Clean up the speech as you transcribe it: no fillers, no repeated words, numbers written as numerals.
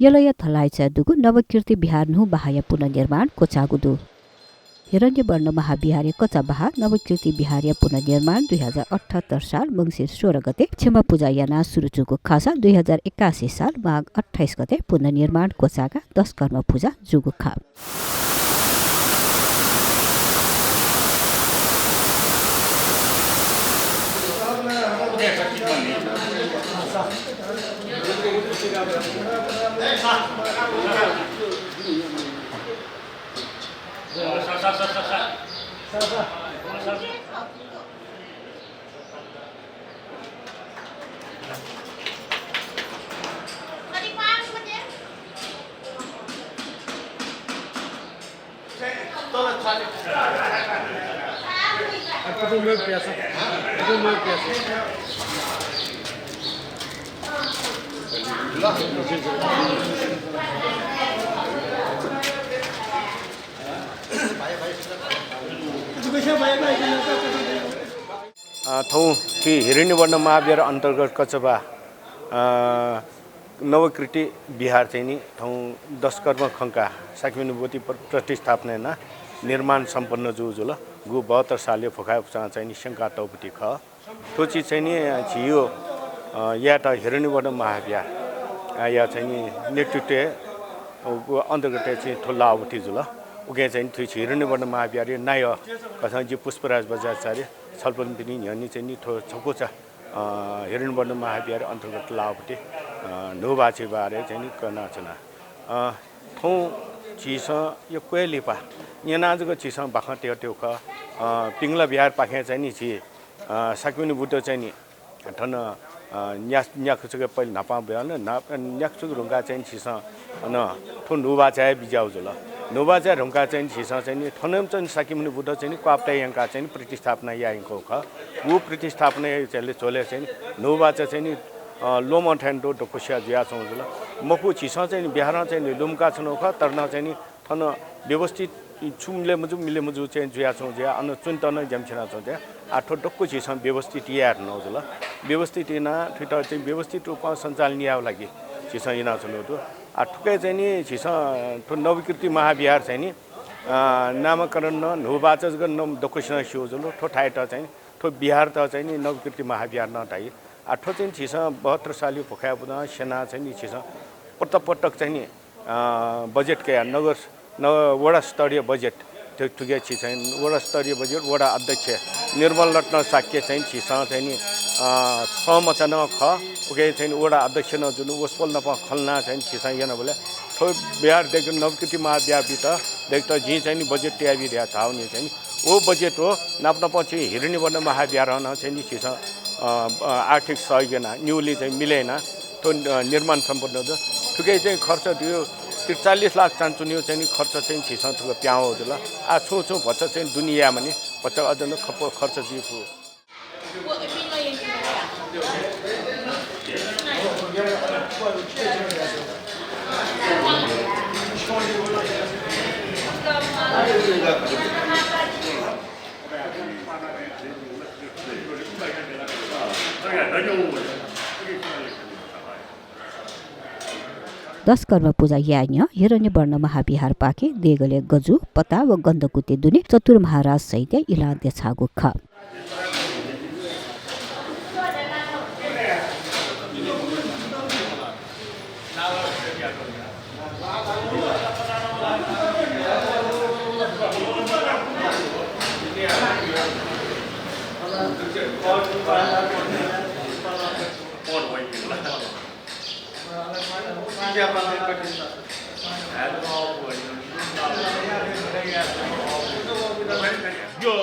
यलय थलाइचा दुगु नवकीर्ति बिहार नु बहाया पुनर्निर्माण कोचागुदु हिरण्य वर्ण महाविहार कच्चा बहा नवकीर्ति बिहार पुनर्निर्माण 2078 साल मङ्सिर 16 गते क्षमा पूजा याना सुरुचुको खासा 2081 साल माघ 28 गते पुनर्निर्माण कोचाका 10 कर्म पूजा जुगु खा थौं कि हिरण्यवर्ण महाविहार अन्तर्गत कचबा नवकृति बिहार चाहिँ नि थौं 10 कर्म खङ्का साकिनुभूति प्रतिस्थापना निर्माण सम्पन्न जुजुल गु 72 सालले फोखा चाहिँ नि शङ्का तौपति ख त्यो चिज चाहिँ नि छियो या त हिरण्यवर्ण महाविहार या चाहिँ नि नेतृत्व अन्तर्गत चाहिँ ठुला अवधि जुल उगे चाहिँ थुइ हिरण्यवर्ण महाविहार नाय कथाजी पुष्पराज बजाचार्य छलफल पनि यनि चाहिँ नि थो छकोचा हिरण्यवर्ण महाविहार अन्तर्गत लावटी नोबाचे बारे चाहिँ नि कनाचना थौ चिस यो कोइलिपा यनाजको चिस बाख त्यो ख पिङला बिहार पाखे चाहिँ नि छि साकिनु बुटो चाहिँ नि ठन न्याखुचको पहिले नपा भएन न्याखुचको रुङ्गा चाहिँ छिस न ठो नोबा चाहिँ बिजाउ जुल नोबा चाहिँ रुङ्गा चाहिँ छिस चाहिँ नि ठनम चाहिँ साकिनु बुटो चाहिँ नि क्वाप्टा यङ्का चाहिँ प्रतिस्थापना याइको ख वो प्रतिस्थापना चाहिँ चले चाहिँ नोबा चाहिँ नि लोम ठ्यान्डो डोकुसिया जुया छौँ जुल मकु छिस चाहिँ बिहार चाहिँ लुम्का छौँ ख तर्न चाहिँ नि ठन व्यवस्थित छुमले मुजु मिले मुजु चाहिँ जुया छौँ ज्या अन चुन्तन जमछिना छौँ ज्या आठो डक्को छिस व्यवस्थित यार नजुल व्यवस्थित इना ठिट चाहिँ व्यवस्थित रूपमा सञ्चालन याव लागि छिस इना छौँ तो ठुकै चाहिँ नि छिस ठो नवकृति महाविहार चाहिँ नि नामकरण न नोबाचस गर्न डक्कोसिना सिउ जुल ठो ठाइट चाहिँ ठो बिहार त चाहिँ नि नवकृति महाविहार न ठाइ ठो चाहिँ छिस 72 साली पोखा पुना सेना चाहिँ नि छिस पटक चाहिँ नि बजेट के नगर वडा स्तरीय बजेट त्यो ठुके छि चाहिँ वडा स्तरीय बजेट वडा अध्यक्ष निर्मल रत्न साक्य चाहिँ छिस चाहिँ नि समचन ख उके चाहिँ वडा अध्यक्ष न जुन वसपल नप खलना चाहिँ छिस यन बोले थो बिहार देखि नवकृति महाविहार भित्र देख त जी चाहिँ नि बजेट तयारी રહ્યા छाउने चाहिँ ओ बजेट हो नाप्न पछि हिरण्यवर्ण महाविहार न चाहिँ नि छिस आर्थिक सहयोग न न्यूली चाहिँ मिलेन त्यो निर्माण सम्पन्न हो ठुकै चाहिँ खर्च दियो 40 लाख चान्चुन्यो चाहिँ खर्च चाहिँ छिस थुको प्याउ हो जुल आ छु छु भन्छ चाहिँ दुनियाँ पनि भन्छ अझ न खर्च दिएको दस कर्म पूजा यान्य हिरण्य वर्ण महाविहार पाके देगले गजु पता व गन्धकुते दुने चतुर महाराज सहित इलाद्य छागु ख Yo,